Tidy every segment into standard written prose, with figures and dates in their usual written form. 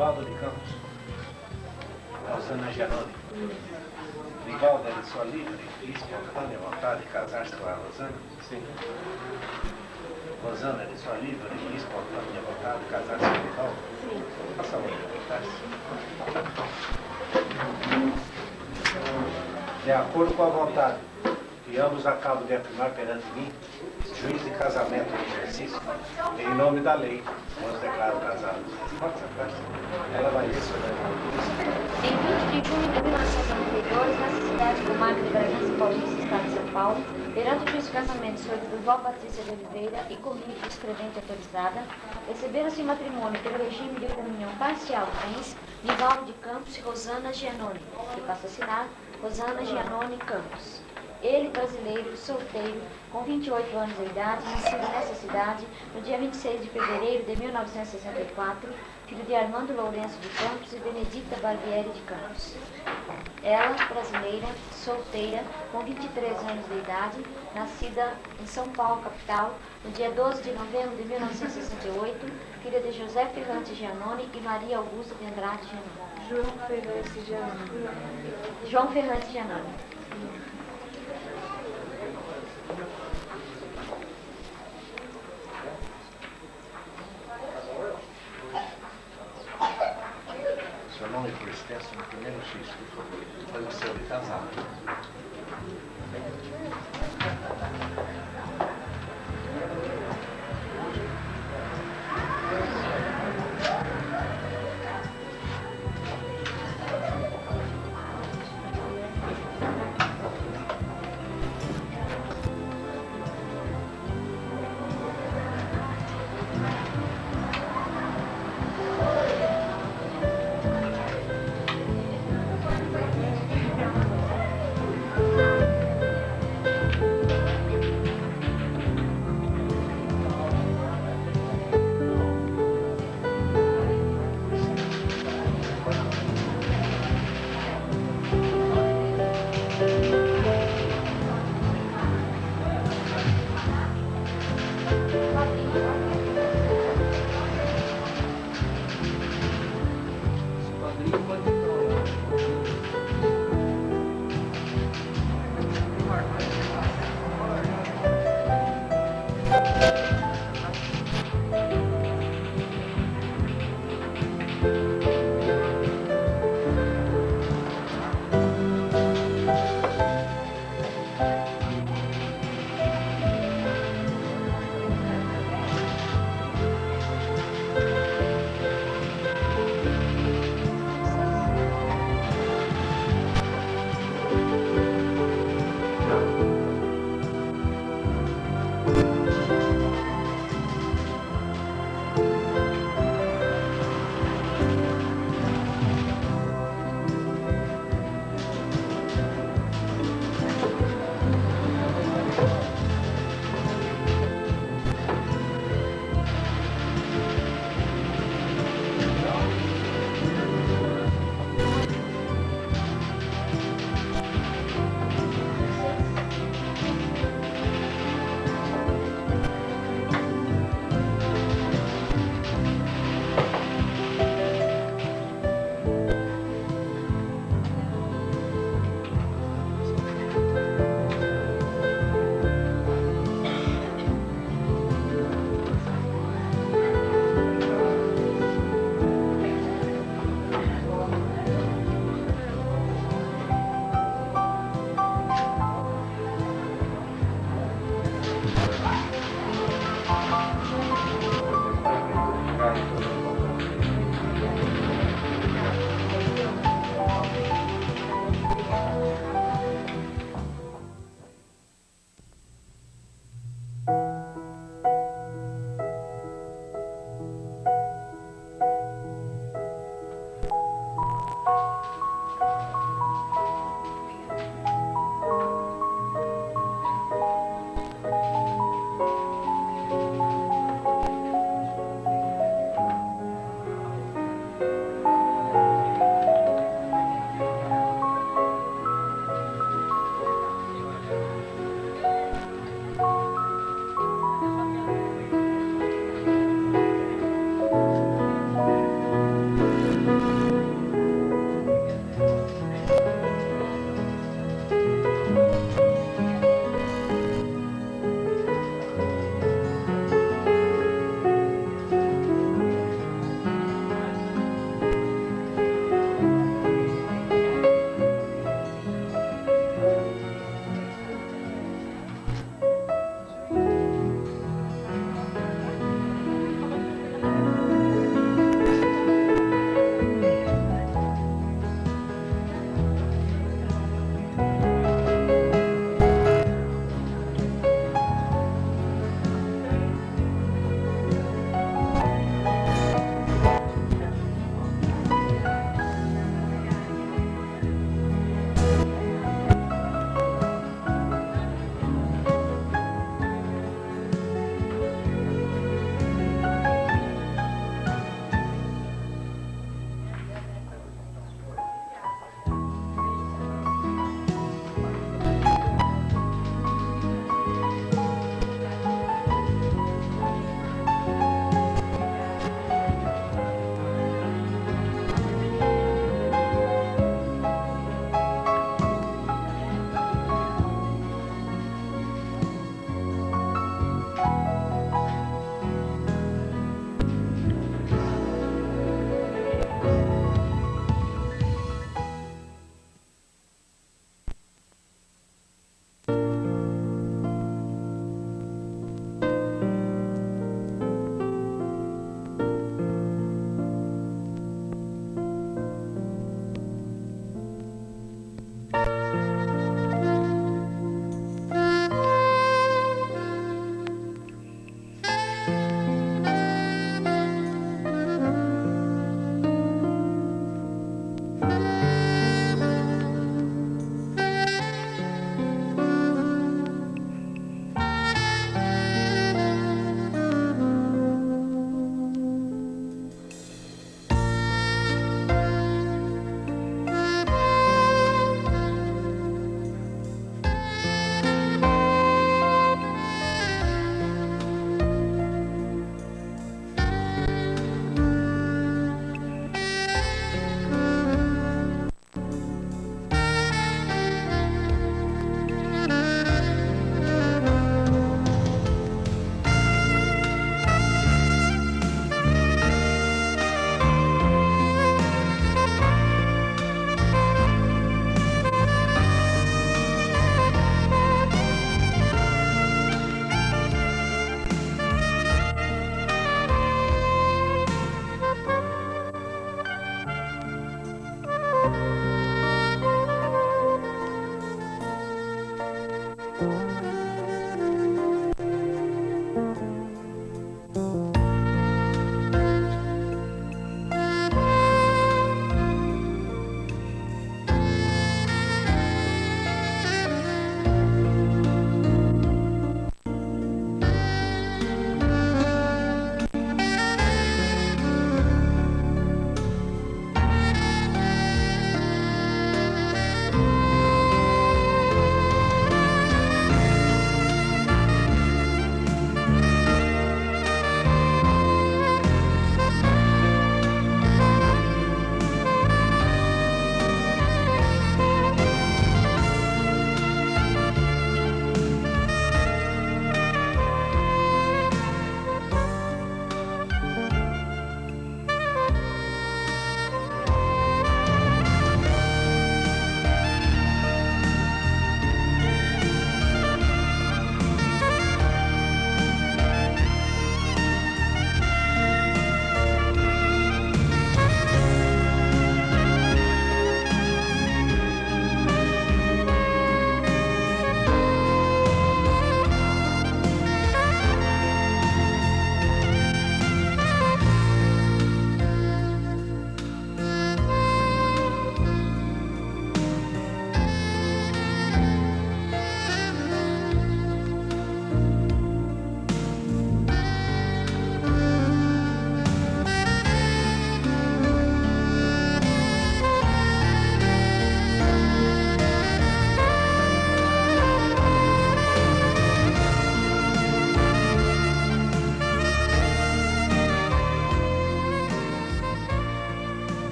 Rivaldo de Campos, Rosana Gianoni. Rivaldo é de sua livre e espontânea vontade de casar-se com a Rosana? Sim. Rosana é de sua livre e espontânea vontade de casar-se com o Rivaldo? Sim. Faça a vontade. De acordo com a vontade, que ambos acabam de afirmar perante mim, juiz de casamento em exercício, em nome da lei, os declaro casados. Ela vai ler sobre Em 20 de junho de 1992, na cidade do Marco de Bragança Paulista, estado de São Paulo, perante o juiz de casamento sobre Durval Patrícia de Oliveira e comigo, escrevente autorizada, receberam-se em matrimônio pelo regime de comunhão parcial bens Rivaldo de Campos e Rosana Gianoni, que passa a assinar Rosana Gianoni Campos. Ele, brasileiro, solteiro, com 28 anos de idade, nascido nessa cidade no dia 26 de fevereiro de 1964, filho de Armando Lourenço de Campos e Benedicta Barbieri de Campos. Ela, brasileira, solteira, com 23 anos de idade, nascida em São Paulo, capital, no dia 12 de novembro de 1968, filha de José Ferrante Giannone e Maria Augusta de Andrade Giannone. João Ferrante Giannone. Seu nome por extenso no primeiro X, por favor. Foi o seu de casado.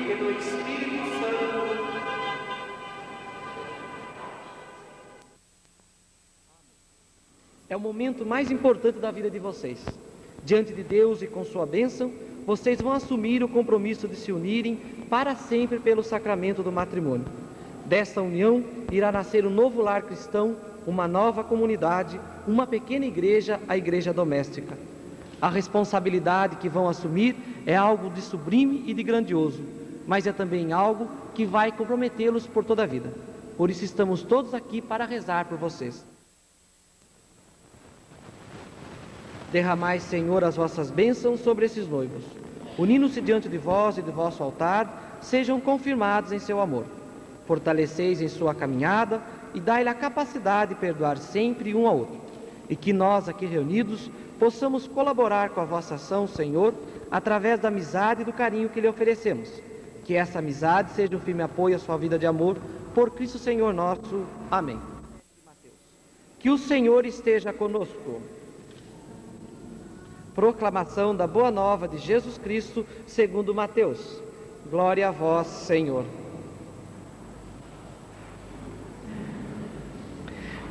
e do Espírito Santo. É o momento mais importante da vida de vocês. Diante de Deus e com sua bênção, vocês vão assumir o compromisso de se unirem para sempre pelo sacramento do matrimônio. Desta união irá nascer um novo lar cristão, uma nova comunidade, uma pequena igreja, a igreja doméstica. A responsabilidade que vão assumir é algo de sublime e de grandioso, mas é também algo que vai comprometê-los por toda a vida. Por isso estamos todos aqui para rezar por vocês. Derramai, Senhor, as vossas bênçãos sobre esses noivos. Unindo-se diante de vós e de vosso altar, sejam confirmados em seu amor. Fortaleceis em sua caminhada e dai-lhe a capacidade de perdoar sempre um ao outro. E que nós, aqui reunidos, possamos colaborar com a vossa ação, Senhor, através da amizade e do carinho que lhe oferecemos. Que essa amizade seja um firme apoio à sua vida de amor, por Cristo Senhor nosso. Amém. Que o Senhor esteja conosco. Proclamação da Boa Nova de Jesus Cristo, segundo Mateus. Glória a vós, Senhor.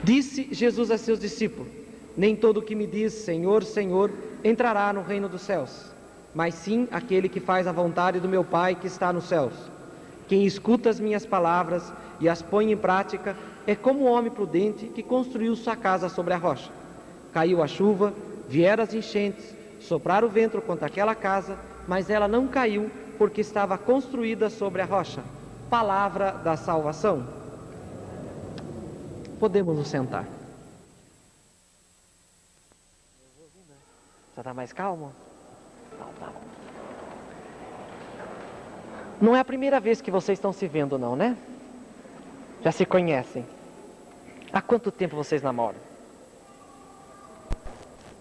Disse Jesus a seus discípulos: nem todo o que me diz Senhor, Senhor, entrará no reino dos céus, mas sim aquele que faz a vontade do meu Pai que está nos céus. Quem escuta as minhas palavras e as põe em prática é como um homem prudente que construiu sua casa sobre a rocha. Caiu a chuva, vieram as enchentes, sopraram o vento contra aquela casa, mas ela não caiu, porque estava construída sobre a rocha. Palavra da salvação. Podemos nos sentar. Já está mais calmo? Não, tá. Não é a primeira vez que vocês estão se vendo, não, né? Já se conhecem. Há quanto tempo vocês namoram?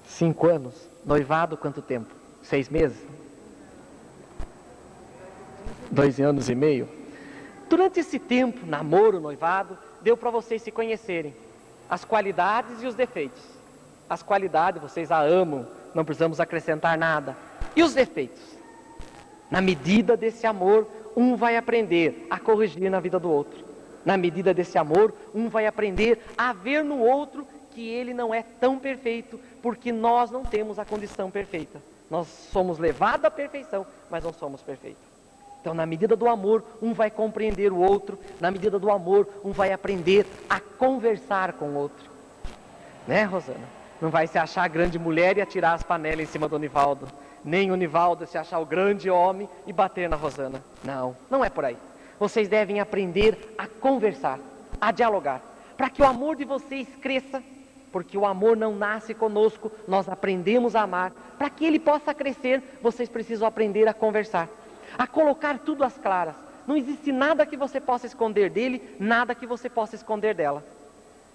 5 anos? Noivado quanto tempo? 6 meses? 2 anos e meio? Durante esse tempo, namoro, noivado, deu para vocês se conhecerem. As qualidades e os defeitos. As qualidades, vocês a amam, não precisamos acrescentar nada. E os defeitos? Na medida desse amor, um vai aprender a corrigir na vida do outro. Na medida desse amor, um vai aprender a ver no outro que ele não é tão perfeito, porque nós não temos a condição perfeita. Nós somos levados à perfeição, mas não somos perfeitos. Então, na medida do amor, um vai compreender o outro. Na medida do amor, um vai aprender a conversar com o outro. Né, Rosana? Não vai se achar a grande mulher e atirar as panelas em cima do Nivaldo. Nem o Nivaldo se achar o grande homem e bater na Rosana. Não, não é por aí. Vocês devem aprender a conversar, a dialogar, para que o amor de vocês cresça, porque o amor não nasce conosco, nós aprendemos a amar. Para que ele possa crescer, vocês precisam aprender a conversar, a colocar tudo às claras. Não existe nada que você possa esconder dele, nada que você possa esconder dela.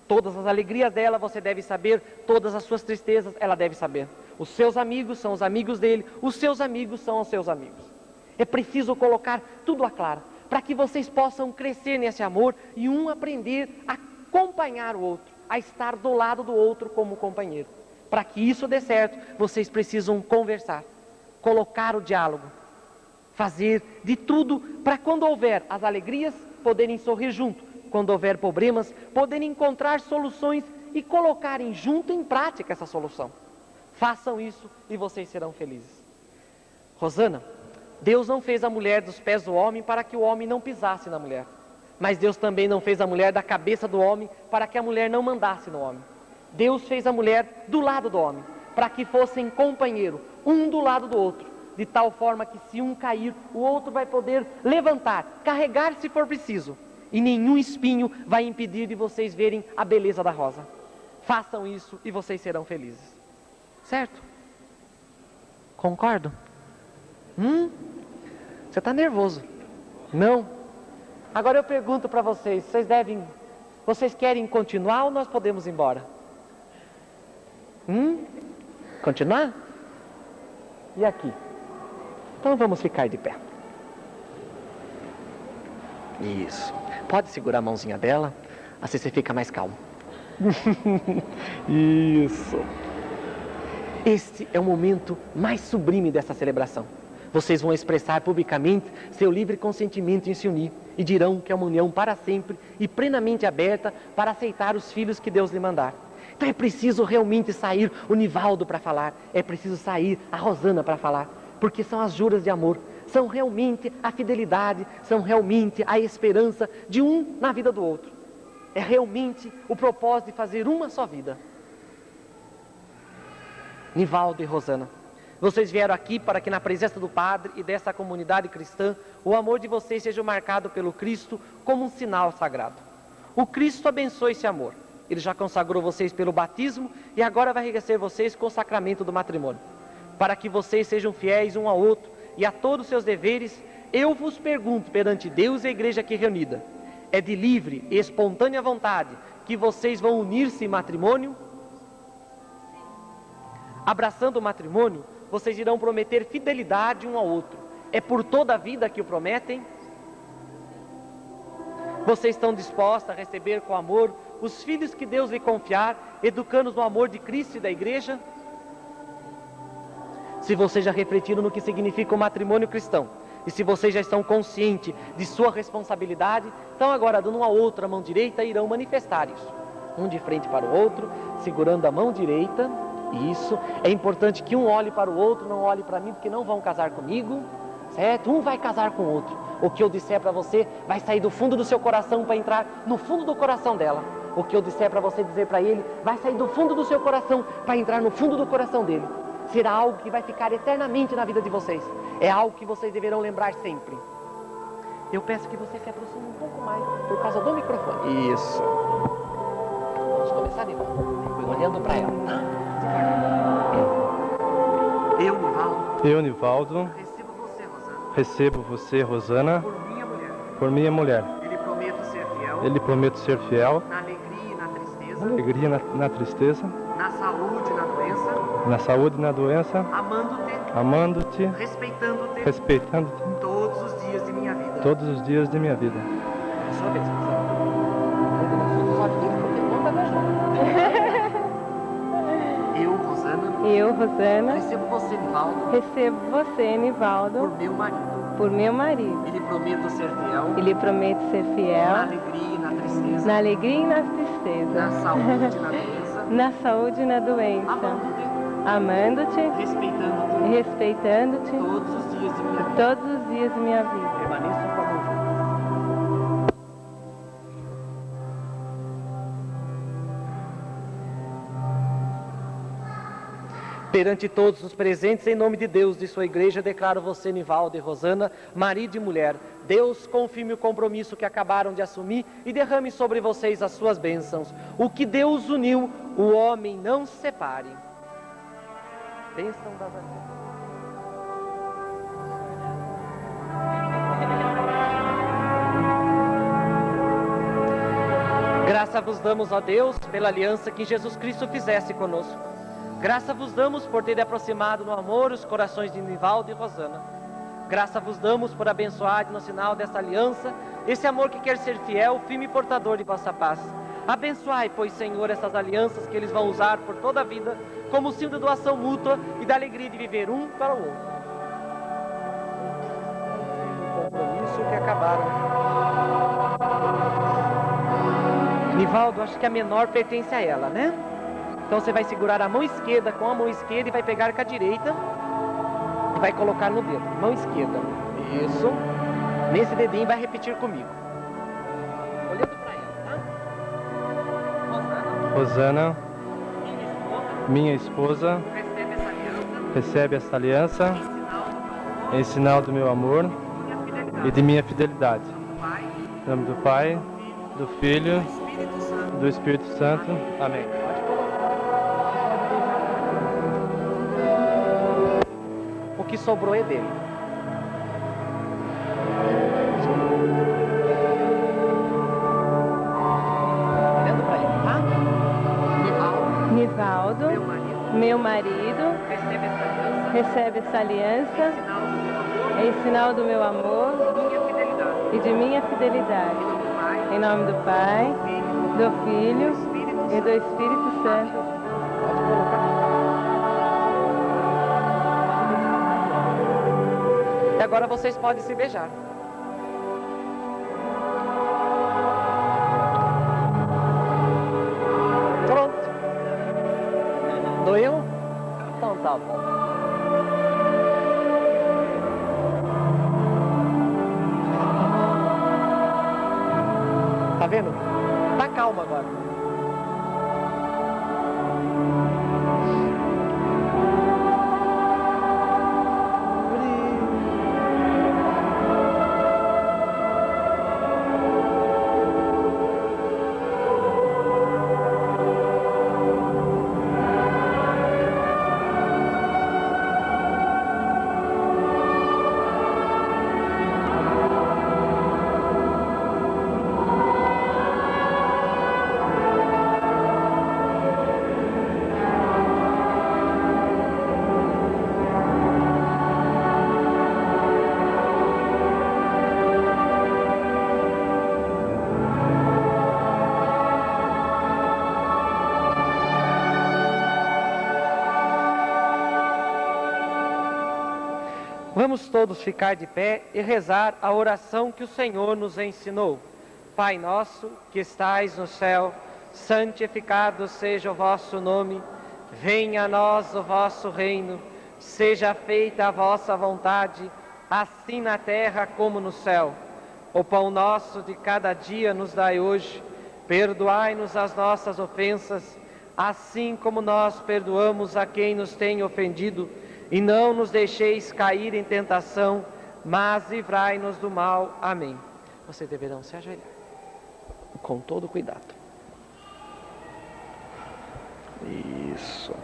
Todas as alegrias dela você deve saber, todas as suas tristezas ela deve saber. Os seus amigos são os amigos dele, os seus amigos são os seus amigos. É preciso colocar tudo à clara, para que vocês possam crescer nesse amor e um aprender a acompanhar o outro, a estar do lado do outro como companheiro. Para que isso dê certo, vocês precisam conversar, colocar o diálogo, fazer de tudo para quando houver as alegrias, poderem sorrir junto, quando houver problemas, poderem encontrar soluções e colocarem junto em prática essa solução. Façam isso e vocês serão felizes. Rosana, Deus não fez a mulher dos pés do homem para que o homem não pisasse na mulher. Mas Deus também não fez a mulher da cabeça do homem para que a mulher não mandasse no homem. Deus fez a mulher do lado do homem, para que fossem companheiro, um do lado do outro, de tal forma que se um cair, o outro vai poder levantar, carregar se for preciso, e nenhum espinho vai impedir de vocês verem a beleza da rosa. Façam isso e vocês serão felizes. Certo? Concordo? Você está nervoso? Não? Agora eu pergunto para vocês, vocês querem continuar ou nós podemos ir embora? Continuar? E aqui? Então vamos ficar de pé. Isso. Pode segurar a mãozinha dela, assim você fica mais calmo. Isso. Este é o momento mais sublime dessa celebração. vocês vão expressar publicamente seu livre consentimento em se unir e dirão que é uma união para sempre e plenamente aberta para aceitar os filhos que Deus lhe mandar. Então é preciso realmente sair o Nivaldo para falar, é preciso sair a Rosana para falar, porque são as juras de amor, são realmente a fidelidade, são realmente a esperança de um na vida do outro. É realmente o propósito de fazer uma só vida. Nivaldo e Rosana, vocês vieram aqui para que na presença do Padre e dessa comunidade cristã, o amor de vocês seja marcado pelo Cristo como um sinal sagrado. O Cristo abençoe esse amor. Ele já consagrou vocês pelo batismo e agora vai enriquecer vocês com o sacramento do matrimônio. Para que vocês sejam fiéis um ao outro e a todos os seus deveres, eu vos pergunto perante Deus e a igreja aqui reunida, é de livre e espontânea vontade que vocês vão unir-se em matrimônio? Abraçando o matrimônio, vocês irão prometer fidelidade um ao outro. É por toda a vida que o prometem? Vocês estão dispostos a receber com amor os filhos que Deus lhe confiar, educando-os no amor de Cristo e da igreja? Se vocês já refletiram no que significa o matrimônio cristão, e se vocês já estão conscientes de sua responsabilidade, então agora, dando um ao outro a mão direita, irão manifestar isso. Um de frente para o outro, segurando a mão direita. Isso, é importante que um olhe para o outro, não olhe para mim, porque não vão casar comigo, certo? Um vai casar com o outro. O que eu disser para você vai sair do fundo do seu coração para entrar no fundo do coração dela. O que eu disser para você dizer para ele vai sair do fundo do seu coração para entrar no fundo do coração dele. Será algo que vai ficar eternamente na vida de vocês. É algo que vocês deverão lembrar sempre. Eu peço que você se aproxime um pouco mais por causa do microfone. Isso. Vamos começar de novo. Olhando para ela. Eu, Nivaldo. Recebo você, Rosana. Por minha mulher. Ele prometo ser fiel. Na alegria e na tristeza. Na saúde e na doença. Na saúde e na doença. Amando-te. Respeitando-te. Todos os dias de minha vida. Todos os dias de minha vida. Sua vez, Eu, Rosana, recebo você, Nivaldo. Recebo você, Nivaldo, Por meu marido. Por meu marido. Ele prometo ser fiel. Ele prometo ser fiel. Na alegria e na tristeza. Na alegria e na tristeza. Na saúde e na doença. Na saúde e na doença. Amando-te. Respeitando-te. Respeitando-te. Todos os dias de minha vida. Todos os dias de minha vida. Permaneçam com a mão juntos. Perante todos os presentes, em nome de Deus, de sua igreja, declaro você, Nivaldo e Rosana, marido e mulher. Deus confirme o compromisso que acabaram de assumir e derrame sobre vocês as suas bênçãos. O que Deus uniu, o homem não se separe. Bênção das amigas. Graça vos damos, ó Deus, pela aliança que Jesus Cristo fizesse conosco. Graça vos damos por ter aproximado no amor os corações de Nivaldo e Rosana. Graça vos damos por abençoar no sinal dessa aliança, esse amor que quer ser fiel, firme e portador de vossa paz. Abençoai, pois, Senhor, essas alianças que eles vão usar por toda a vida, como símbolo de doação mútua e da alegria de viver um para o outro. O compromisso que acabaram. Nivaldo, acho que a menor pertence a ela, né? Então você vai segurar a mão esquerda com a mão esquerda e vai pegar com a direita e vai colocar no dedo. Mão esquerda. Isso. Nesse dedinho vai repetir comigo. Olhando para ela, tá? Rosana, minha esposa, recebe essa aliança em sinal do meu amor e de minha fidelidade. Em nome do Pai, do Filho, do Espírito Santo. Amém. O que sobrou é dele. Olhando para ele, tá? Nivaldo, meu marido, recebe essa aliança em sinal do meu amor e de minha fidelidade. Em nome do Pai, do Filho e do Espírito Santo. agora vocês podem se beijar. Pronto. Doeu? Então tá bom. Tá vendo? Tá calmo agora. Vamos todos ficar de pé e rezar a oração que o Senhor nos ensinou. Pai nosso, que estais no céu, santificado seja o vosso nome. Venha a nós o vosso reino. Seja feita a vossa vontade, assim na terra como no céu. O pão nosso de cada dia nos dai hoje. Perdoai-nos as nossas ofensas, assim como nós perdoamos a quem nos tem ofendido. E não nos deixeis cair em tentação, mas livrai-nos do mal. Amém. Vocês deverão se ajoelhar, com todo cuidado. Isso.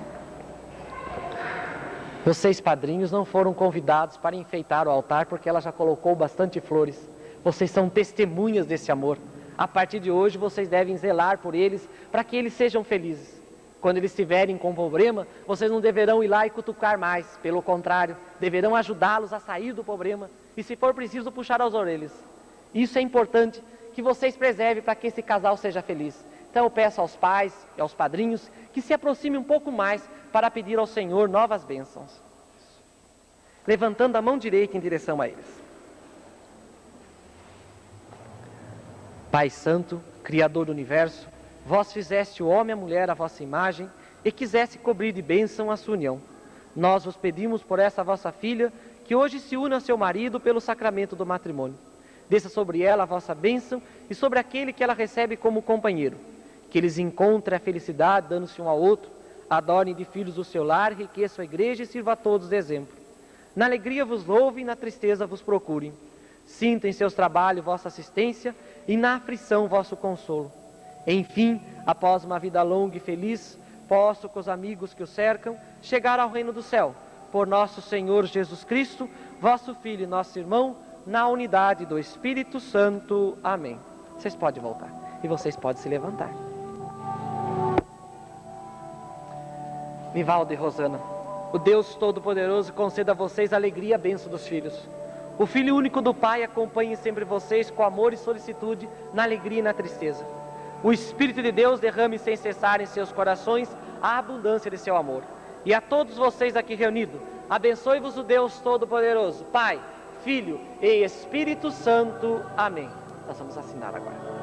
Vocês, padrinhos, não foram convidados para enfeitar o altar, porque ela já colocou bastante flores. Vocês são testemunhas desse amor. A partir de hoje, vocês devem zelar por eles, para que eles sejam felizes. Quando eles estiverem com problema, vocês não deverão ir lá e cutucar mais. Pelo contrário, deverão ajudá-los a sair do problema e, se for preciso, puxar as orelhas. Isso é importante que vocês preservem para que esse casal seja feliz. Então eu peço aos pais e aos padrinhos que se aproximem um pouco mais para pedir ao Senhor novas bênçãos. Levantando a mão direita em direção a eles. Pai Santo, Criador do Universo, vós fizeste o homem e a mulher à vossa imagem e quiseste cobrir de bênção a sua união. Nós vos pedimos por essa vossa filha, que hoje se une ao seu marido pelo sacramento do matrimônio. Desça sobre ela a vossa bênção e sobre aquele que ela recebe como companheiro. Que eles encontrem a felicidade dando-se um ao outro, adornem de filhos do seu lar, enriqueçam a igreja e sirva a todos de exemplo. Na alegria vos louvem e na tristeza vos procurem. Sinta em seus trabalhos vossa assistência e na aflição vosso consolo. Enfim, após uma vida longa e feliz, posso, com os amigos que o cercam, chegar ao reino do céu, por nosso Senhor Jesus Cristo, vosso Filho e nosso irmão, na unidade do Espírito Santo. Amém. Vocês podem voltar e vocês podem se levantar. Nivaldo e Rosana, o Deus Todo-Poderoso conceda a vocês a alegria e a bênção dos filhos. O Filho único do Pai acompanhe sempre vocês com amor e solicitude, na alegria e na tristeza. O Espírito de Deus derrame sem cessar em seus corações a abundância de seu amor. E a todos vocês aqui reunidos, abençoe-vos o Deus Todo-Poderoso, Pai, Filho e Espírito Santo. Amém. Nós vamos assinar agora.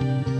Música